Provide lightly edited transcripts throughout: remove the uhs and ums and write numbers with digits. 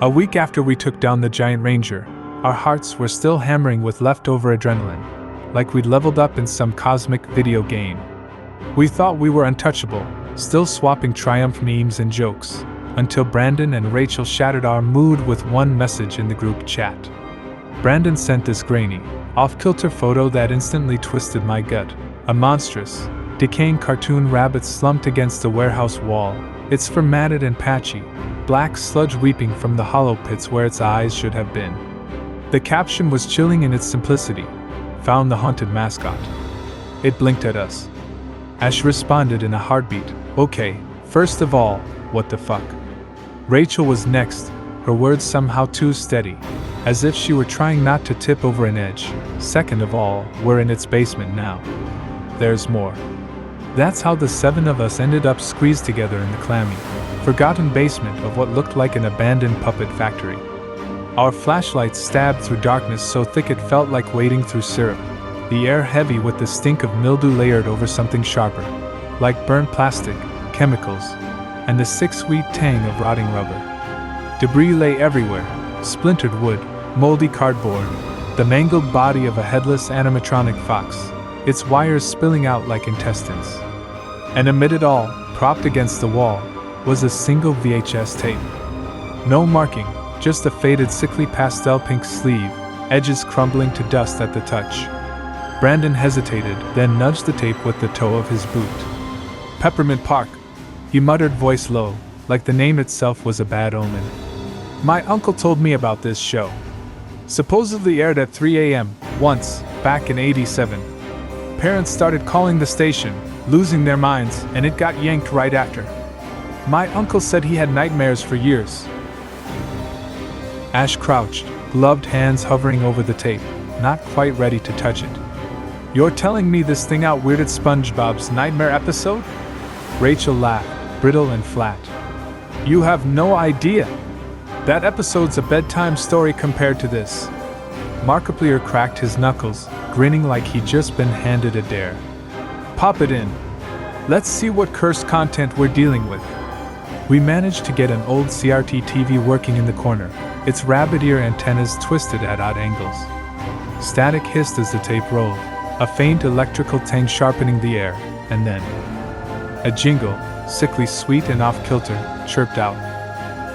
A week after we took down the giant ranger, our hearts were still hammering with leftover adrenaline, like we'd leveled up in some cosmic video game. We thought we were untouchable, still swapping triumph memes and jokes, until Brandon and Rachel shattered our mood with one message in the group chat. Brandon sent this grainy, off-kilter photo that instantly twisted my gut. A monstrous, decaying cartoon rabbit slumped against the warehouse wall, its fur matted and patchy, black sludge weeping from the hollow pits where its eyes should have been. The caption was chilling in its simplicity. Found the haunted mascot. It blinked at us. Ash responded in a heartbeat. Okay, first of all, what the fuck? Rachel was next, her words somehow too steady, as if she were trying not to tip over an edge. Second of all, we're in its basement now. There's more. That's how the seven of us ended up squeezed together in the clammy, forgotten basement of what looked like an abandoned puppet factory. Our flashlights stabbed through darkness so thick it felt like wading through syrup, the air heavy with the stink of mildew layered over something sharper, like burnt plastic, chemicals, and the sick sweet tang of rotting rubber. Debris lay everywhere, splintered wood, moldy cardboard, the mangled body of a headless animatronic fox, its wires spilling out like intestines. And amid it all, propped against the wall, was a single VHS tape. No marking, just a faded sickly pastel pink sleeve, edges crumbling to dust at the touch. Brandon hesitated, then nudged the tape with the toe of his boot. Peppermint Park, he muttered, voice low, like the name itself was a bad omen. My uncle told me about this show. Supposedly aired at 3 a.m. once, back in '87. Parents started calling the station, losing their minds, and it got yanked right after. My uncle said he had nightmares for years. Ash crouched, gloved hands hovering over the tape, not quite ready to touch it. You're telling me this thing outweirded SpongeBob's nightmare episode? Rachel laughed, brittle and flat. You have no idea. That episode's a bedtime story compared to this. Markiplier cracked his knuckles, grinning like he'd just been handed a dare. Pop it in. Let's see what cursed content we're dealing with. We managed to get an old CRT TV working in the corner, its rabbit ear antennas twisted at odd angles. Static hissed as the tape rolled, a faint electrical tang sharpening the air, and then a jingle, sickly sweet and off-kilter, chirped out.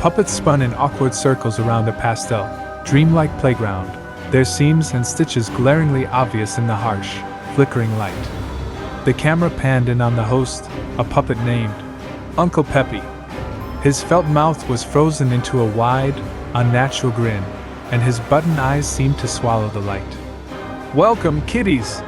Puppets spun in awkward circles around a pastel, dreamlike playground, their seams and stitches glaringly obvious in the harsh, flickering light. The camera panned in on the host, a puppet named Uncle Peppy. His felt mouth was frozen into a wide, unnatural grin, and his button eyes seemed to swallow the light. Welcome, kiddies,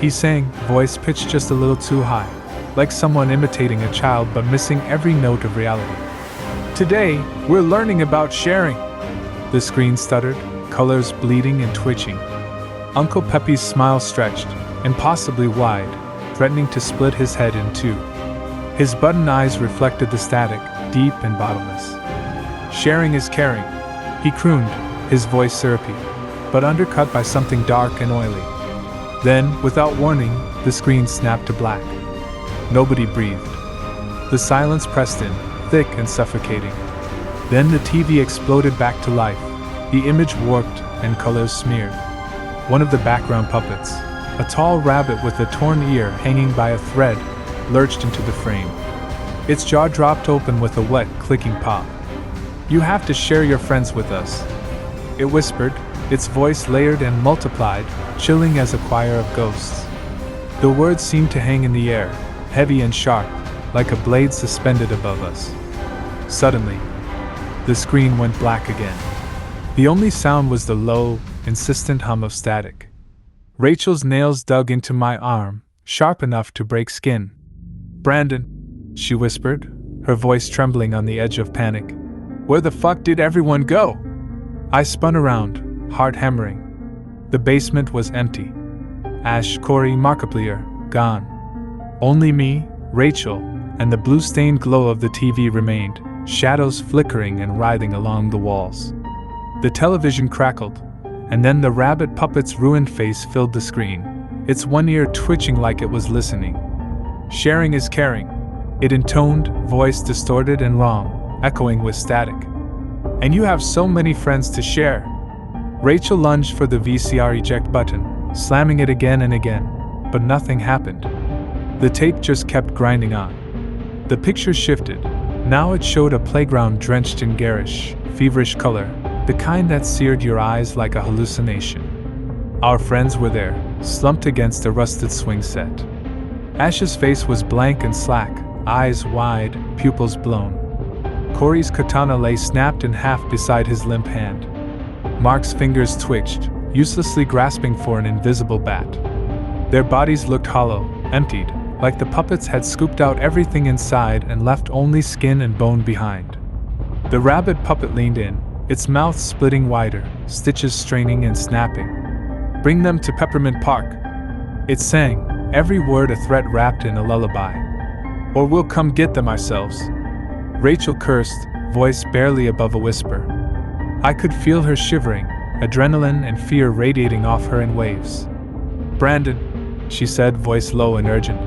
he sang, voice pitched just a little too high, like someone imitating a child but missing every note of reality. Today, we're learning about sharing. The screen stuttered, colors bleeding and twitching. Uncle Peppy's smile stretched, impossibly wide, threatening to split his head in two. His button eyes reflected the static, deep and bottomless. Sharing is caring, he crooned, his voice syrupy, but undercut by something dark and oily. Then, without warning, the screen snapped to black. Nobody breathed. The silence pressed in, thick and suffocating. Then the TV exploded back to life, the image warped and colors smeared. One of the background puppets, a tall rabbit with a torn ear hanging by a thread, lurched into the frame. Its jaw dropped open with a wet, clicking pop. You have to share your friends with us, it whispered, its voice layered and multiplied, chilling as a choir of ghosts. The words seemed to hang in the air, heavy and sharp, like a blade suspended above us. Suddenly, the screen went black again. The only sound was the low, insistent hum of static. Rachel's nails dug into my arm, sharp enough to break skin. Brandon, she whispered, her voice trembling on the edge of panic. Where the fuck did everyone go? I spun around, heart hammering. The basement was empty. Ash, Corey, Markiplier, gone. Only me, Rachel, and the blue-stained glow of the TV remained, shadows flickering and writhing along the walls. The television crackled, and then the rabbit puppet's ruined face filled the screen, its one ear twitching like it was listening. Sharing is caring, it intoned, voice distorted and wrong, echoing with static. And you have so many friends to share. Rachel lunged for the VCR eject button, slamming it again and again, but nothing happened. The tape just kept grinding on. The picture shifted. Now it showed a playground drenched in garish, feverish color, the kind that seared your eyes like a hallucination. Our friends were there, slumped against a rusted swing set. Ash's face was blank and slack, eyes wide, pupils blown. Corey's katana lay snapped in half beside his limp hand. Mark's fingers twitched, uselessly grasping for an invisible bat. Their bodies looked hollow, emptied, like the puppets had scooped out everything inside and left only skin and bone behind. The rabbit puppet leaned in, its mouth splitting wider, stitches straining and snapping. "Bring them to Peppermint Park," it sang, every word a threat wrapped in a lullaby. "Or we'll come get them ourselves." Rachel cursed, voice barely above a whisper. I could feel her shivering, adrenaline and fear radiating off her in waves. "Brandon," she said, voice low and urgent.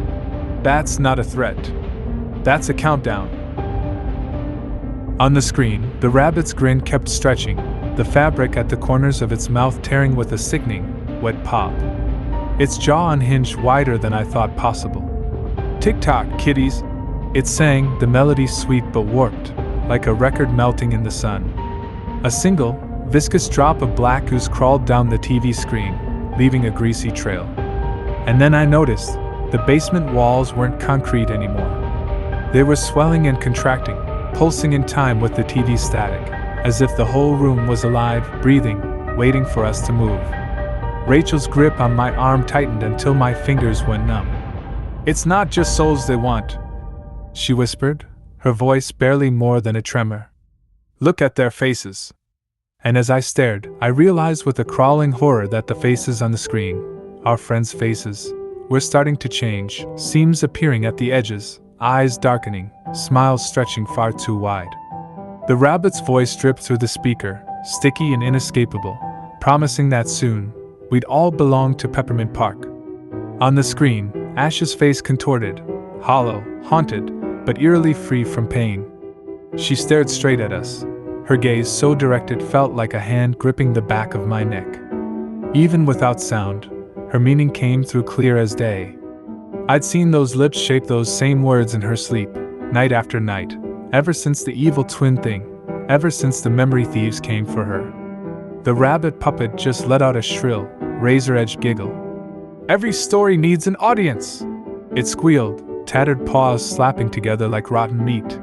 "That's not a threat. That's a countdown." On the screen, the rabbit's grin kept stretching, the fabric at the corners of its mouth tearing with a sickening, wet pop. Its jaw unhinged wider than I thought possible. "Tick-tock, kiddies," it sang, the melody sweet but warped, like a record melting in the sun. A single, viscous drop of black ooze crawled down the TV screen, leaving a greasy trail. And then I noticed, the basement walls weren't concrete anymore. They were swelling and contracting, pulsing in time with the TV static, as if the whole room was alive, breathing, waiting for us to move. Rachel's grip on my arm tightened until my fingers went numb. "It's not just souls they want," she whispered, her voice barely more than a tremor. "Look at their faces." And as I stared, I realized with a crawling horror that the faces on the screen, our friends' faces, were starting to change, seams appearing at the edges, eyes darkening, smiles stretching far too wide. The rabbit's voice dripped through the speaker, sticky and inescapable, promising that soon, we'd all belong to Peppermint Park. On the screen, Ash's face contorted, hollow, haunted, but eerily free from pain. She stared straight at us, her gaze so direct it felt like a hand gripping the back of my neck. Even without sound, her meaning came through clear as day. I'd seen those lips shape those same words in her sleep, night after night, ever since the evil twin thing, ever since the memory thieves came for her. The rabbit puppet just let out a shrill, razor-edged giggle. "Every story needs an audience," it squealed, tattered paws slapping together like rotten meat.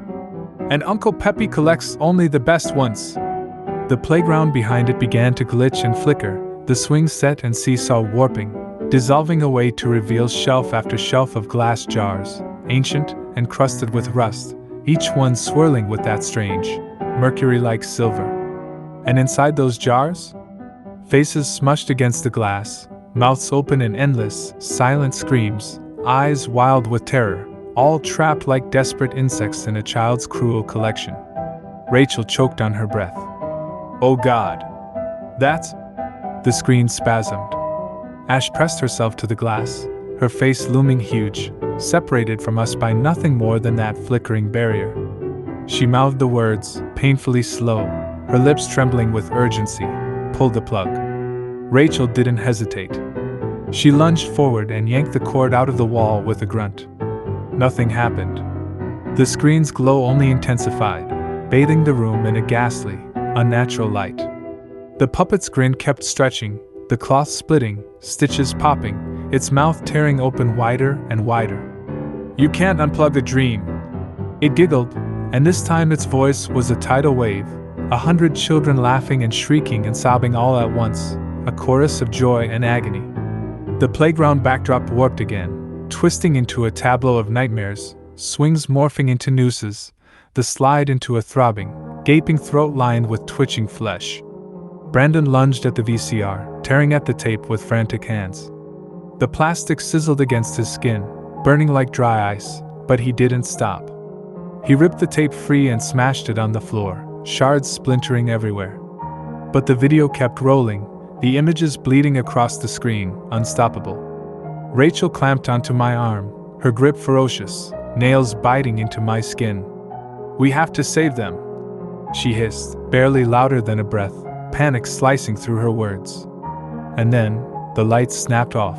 "And Uncle Peppy collects only the best ones." The playground behind it began to glitch and flicker, the swing set and seesaw warping, dissolving away to reveal shelf after shelf of glass jars, ancient and crusted with rust, each one swirling with that strange, mercury-like silver. And inside those jars? Faces smushed against the glass, mouths open in endless, silent screams, eyes wild with terror, all trapped like desperate insects in a child's cruel collection. Rachel choked on her breath. "Oh God! That's..." The screen spasmed. Ash pressed herself to the glass, her face looming huge, separated from us by nothing more than that flickering barrier. She mouthed the words, painfully slow, her lips trembling with urgency. "Pull the plug." Rachel didn't hesitate. She lunged forward and yanked the cord out of the wall with a grunt. Nothing happened. The screen's glow only intensified, bathing the room in a ghastly, unnatural light. The puppet's grin kept stretching, the cloth splitting, stitches popping, its mouth tearing open wider and wider. "You can't unplug a dream," it giggled, and this time its voice was a tidal wave, 100 children laughing and shrieking and sobbing all at once, a chorus of joy and agony. The playground backdrop warped again, twisting into a tableau of nightmares, swings morphing into nooses, the slide into a throbbing, gaping throat lined with twitching flesh. Brandon lunged at the VCR, tearing at the tape with frantic hands. The plastic sizzled against his skin, burning like dry ice, but he didn't stop. He ripped the tape free and smashed it on the floor, shards splintering everywhere. But the video kept rolling, the images bleeding across the screen, unstoppable. Rachel clamped onto my arm, her grip ferocious, nails biting into my skin. "We have to save them." she hissed, barely louder than a breath, panic slicing through her words. And then, the lights snapped off.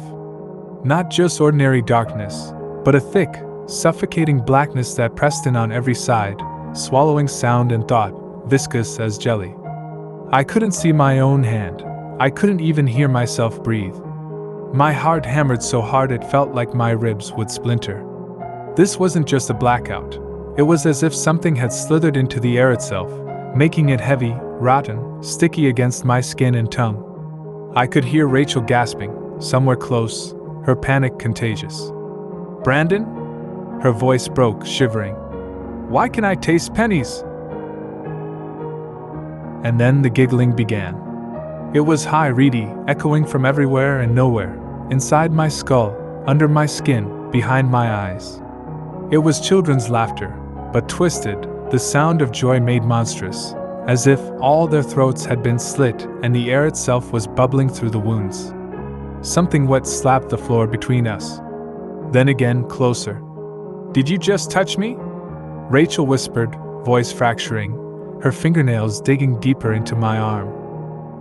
Not just ordinary darkness, but a thick, suffocating blackness that pressed in on every side, swallowing sound and thought, viscous as jelly. I couldn't see my own hand. I couldn't even hear myself breathe. My heart hammered so hard it felt like my ribs would splinter. This wasn't just a blackout. It was as if something had slithered into the air itself, making it heavy, rotten, sticky against my skin and tongue. I could hear Rachel gasping, somewhere close, her panic contagious. "Brandon?" Her voice broke, shivering. "Why can I taste pennies?" And then the giggling began. It was high, reedy, echoing from everywhere and nowhere, inside my skull, under my skin, behind my eyes. It was children's laughter, but twisted, the sound of joy made monstrous, as if all their throats had been slit and the air itself was bubbling through the wounds. Something wet slapped the floor between us. Then again, closer. "Did you just touch me?" Rachel whispered, voice fracturing, her fingernails digging deeper into my arm.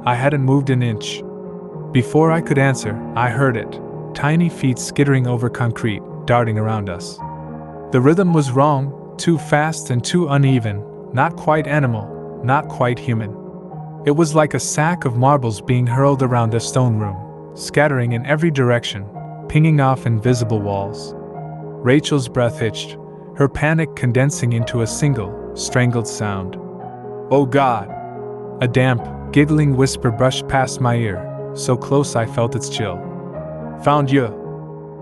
I hadn't moved an inch. Before I could answer, I heard it, tiny feet skittering over concrete, darting around us. The rhythm was wrong, too fast and too uneven, not quite animal, not quite human. It was like a sack of marbles being hurled around a stone room, scattering in every direction, pinging off invisible walls. Rachel's breath hitched, her panic condensing into a single, strangled sound. "Oh God!" A damp, giggling whisper brushed past my ear, so close I felt its chill. "Found you!"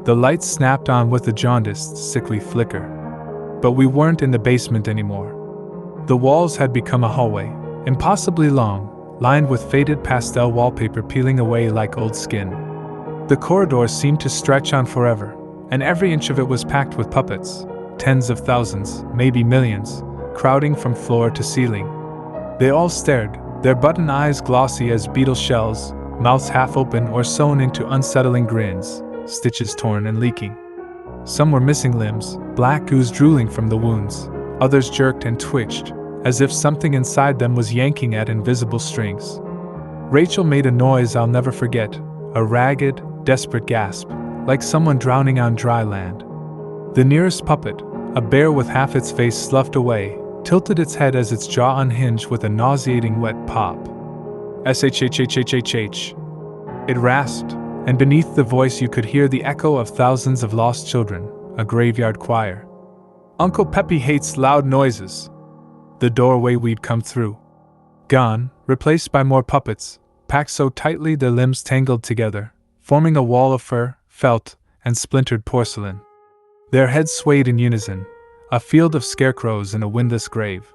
The lights snapped on with a jaundiced, sickly flicker. But we weren't in the basement anymore. The walls had become a hallway, impossibly long, lined with faded pastel wallpaper peeling away like old skin. The corridor seemed to stretch on forever, and every inch of it was packed with puppets, tens of thousands, maybe millions, crowding from floor to ceiling. They all stared, their button eyes glossy as beetle shells, mouths half open or sewn into unsettling grins, stitches torn and leaking. Some were missing limbs, black ooze drooling from the wounds. Others jerked and twitched, as if something inside them was yanking at invisible strings. Rachel made a noise I'll never forget, a ragged, desperate gasp, like someone drowning on dry land. The nearest puppet, a bear with half its face sloughed away, tilted its head as its jaw unhinged with a nauseating wet pop. "SHHHHHH." It rasped, and beneath the voice you could hear the echo of thousands of lost children, a graveyard choir. "Uncle Peppy hates loud noises." The doorway we'd come through. Gone, replaced by more puppets, packed so tightly their limbs tangled together, forming a wall of fur, felt, and splintered porcelain. Their heads swayed in unison, a field of scarecrows in a windless grave.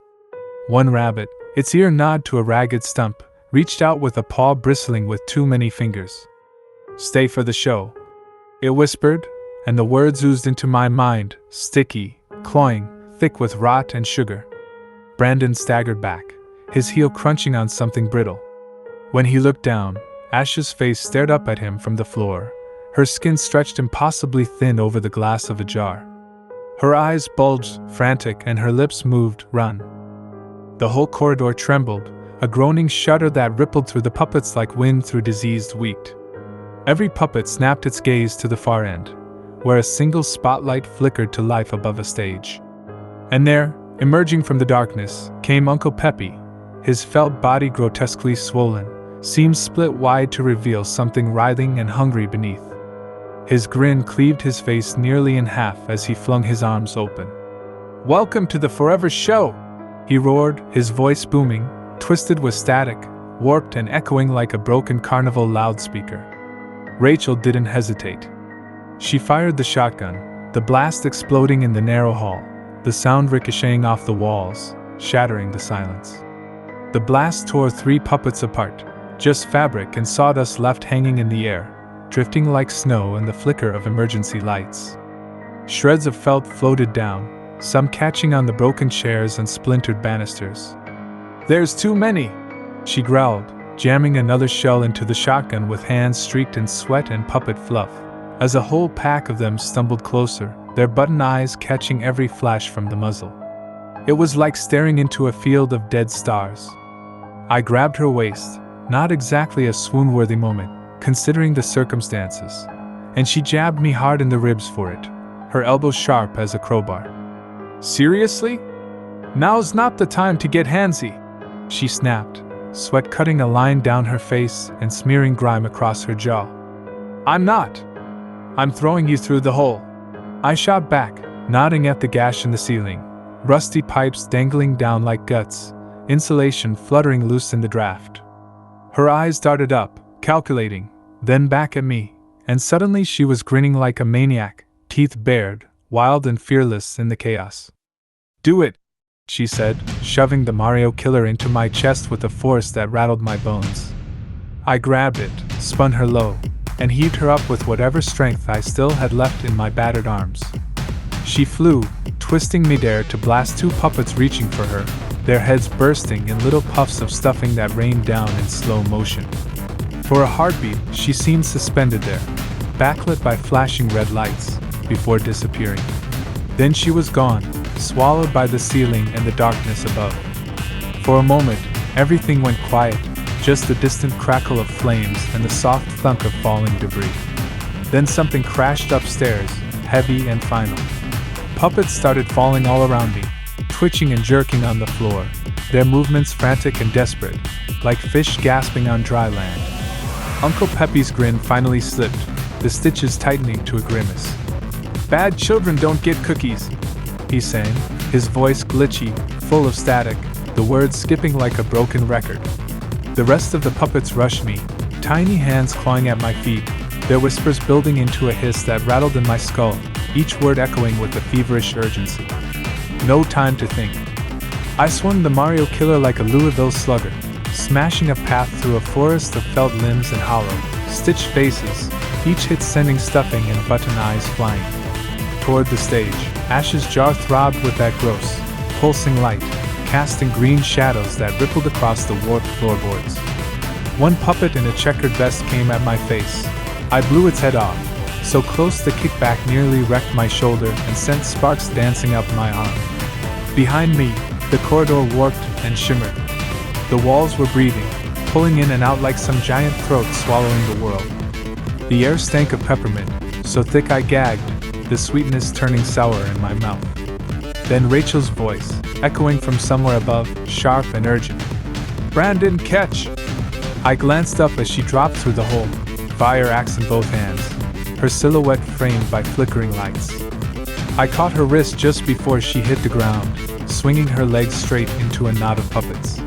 One rabbit, its ear gnawed to a ragged stump, reached out with a paw bristling with too many fingers. "Stay for the show," it whispered, and the words oozed into my mind, sticky, cloying, thick with rot and sugar. Brandon staggered back, his heel crunching on something brittle. When he looked down, Ash's face stared up at him from the floor, her skin stretched impossibly thin over the glass of a jar. Her eyes bulged, frantic, and her lips moved, "Run." The whole corridor trembled, a groaning shudder that rippled through the puppets like wind through diseased wheat. Every puppet snapped its gaze to the far end, where a single spotlight flickered to life above a stage. And there, emerging from the darkness, came Uncle Peppy, his felt body grotesquely swollen, seams split wide to reveal something writhing and hungry beneath. His grin cleaved his face nearly in half as he flung his arms open. "Welcome to the Forever Show!" he roared, his voice booming, twisted with static, warped and echoing like a broken carnival loudspeaker. Rachel didn't hesitate. She fired the shotgun, the blast exploding in the narrow hall, the sound ricocheting off the walls, shattering the silence. The blast tore 3 puppets apart, just fabric and sawdust left hanging in the air, drifting like snow in the flicker of emergency lights. Shreds of felt floated down, some catching on the broken chairs and splintered banisters. "There's too many!" she growled, jamming another shell into the shotgun with hands streaked in sweat and puppet fluff, as a whole pack of them stumbled closer, their button eyes catching every flash from the muzzle. It was like staring into a field of dead stars. I grabbed her waist, not exactly a swoon-worthy moment, considering the circumstances, and she jabbed me hard in the ribs for it, her elbow sharp as a crowbar. "Seriously? Now's not the time to get handsy," she snapped, sweat cutting a line down her face and smearing grime across her jaw. "I'm not. I'm throwing you through the hole," I shot back, nodding at the gash in the ceiling, rusty pipes dangling down like guts, insulation fluttering loose in the draft. Her eyes darted up, calculating, then back at me, and suddenly she was grinning like a maniac, teeth bared, wild and fearless in the chaos. "Do it," she said, shoving the Mario killer into my chest with a force that rattled my bones. I grabbed it, spun her low, and heaved her up with whatever strength I still had left in my battered arms. She flew, twisting midair to blast two puppets reaching for her, their heads bursting in little puffs of stuffing that rained down in slow motion. For a heartbeat, she seemed suspended there, backlit by flashing red lights, before disappearing. Then she was gone, swallowed by the ceiling and the darkness above. For a moment, everything went quiet, just the distant crackle of flames and the soft thunk of falling debris. Then something crashed upstairs, heavy and final. Puppets started falling all around me, twitching and jerking on the floor, their movements frantic and desperate, like fish gasping on dry land. Uncle Pepe's grin finally slipped, the stitches tightening to a grimace. "Bad children don't get cookies," he sang, his voice glitchy, full of static, the words skipping like a broken record. The rest of the puppets rushed me, tiny hands clawing at my feet, their whispers building into a hiss that rattled in my skull, each word echoing with a feverish urgency. No time to think. I swung the Mario killer like a Louisville slugger, smashing a path through a forest of felt limbs and hollow, stitched faces, each hit sending stuffing and button eyes flying. Toward the stage, Ash's jar throbbed with that gross, pulsing light, casting green shadows that rippled across the warped floorboards. One puppet in a checkered vest came at my face. I blew its head off, so close the kickback nearly wrecked my shoulder and sent sparks dancing up my arm. Behind me, the corridor warped and shimmered. The walls were breathing, pulling in and out like some giant throat swallowing the world. The air stank of peppermint, so thick I gagged, the sweetness turning sour in my mouth. Then Rachel's voice, echoing from somewhere above, sharp and urgent. "Brandon, catch!" I glanced up as she dropped through the hole, fire axe in both hands, her silhouette framed by flickering lights. I caught her wrist just before she hit the ground, swinging her legs straight into a knot of puppets.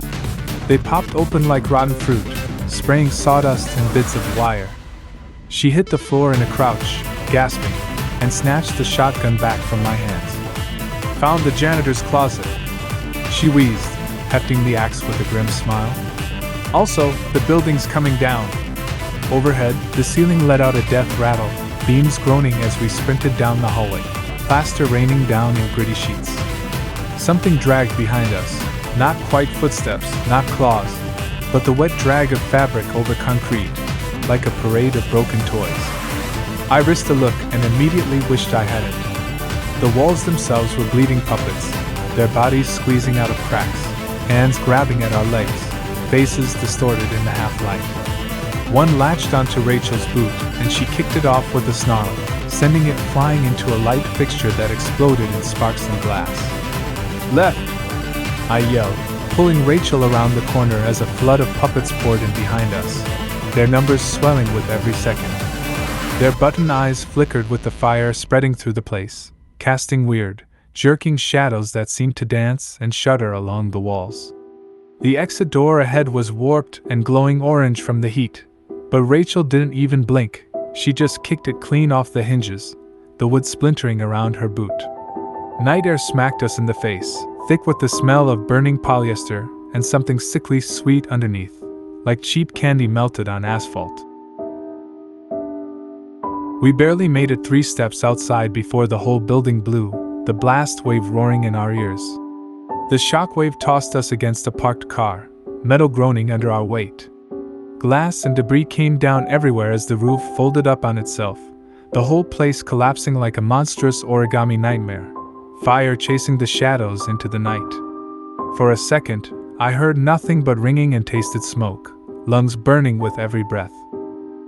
They popped open like rotten fruit, spraying sawdust and bits of wire. She hit the floor in a crouch, gasping, and snatched the shotgun back from my hands. "Found the janitor's closet," she wheezed, hefting the axe with a grim smile. "Also, the building's coming down." Overhead, the ceiling let out a death rattle, beams groaning as we sprinted down the hallway, plaster raining down in gritty sheets. Something dragged behind us, not quite footsteps, not claws, but the wet drag of fabric over concrete, like a parade of broken toys. I risked a look and immediately wished I hadn't. The walls themselves were bleeding puppets, their bodies squeezing out of cracks, hands grabbing at our legs, faces distorted in the half-light. One latched onto Rachel's boot, and she kicked it off with a snarl, sending it flying into a light fixture that exploded in sparks and glass. "Left!" I yelled, pulling Rachel around the corner as a flood of puppets poured in behind us, their numbers swelling with every second. Their button eyes flickered with the fire spreading through the place, casting weird, jerking shadows that seemed to dance and shudder along the walls. The exit door ahead was warped and glowing orange from the heat, but Rachel didn't even blink, she just kicked it clean off the hinges, the wood splintering around her boot. Night air smacked us in the face, thick with the smell of burning polyester and something sickly sweet underneath, like cheap candy melted on asphalt. We barely made it 3 steps outside before the whole building blew, the blast wave roaring in our ears. The shockwave tossed us against a parked car, metal groaning under our weight. Glass and debris came down everywhere as the roof folded up on itself, the whole place collapsing like a monstrous origami nightmare, fire chasing the shadows into the night. For a second, I heard nothing but ringing and tasted smoke, lungs burning with every breath.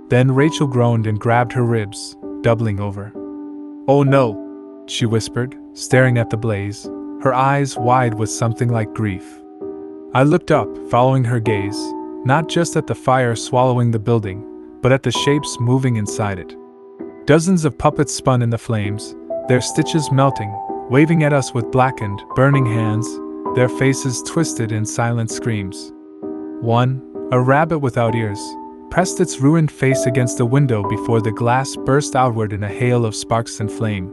Then Rachel groaned and grabbed her ribs, doubling over. "Oh no," she whispered, staring at the blaze, her eyes wide with something like grief. I looked up, following her gaze, not just at the fire swallowing the building, but at the shapes moving inside it. Dozens of puppets spun in the flames, their stitches melting, waving at us with blackened, burning hands, their faces twisted in silent screams. One, a rabbit without ears, pressed its ruined face against the window before the glass burst outward in a hail of sparks and flame.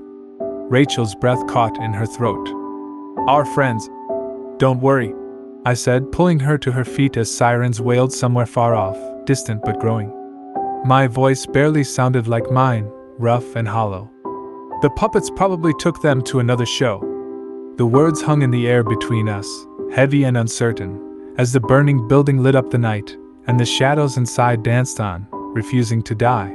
Rachel's breath caught in her throat. "Our friends." "Don't worry," I said, pulling her to her feet as sirens wailed somewhere far off, distant but growing. My voice barely sounded like mine, rough and hollow. "The puppets probably took them to another show." The words hung in the air between us, heavy and uncertain, as the burning building lit up the night, and the shadows inside danced on, refusing to die.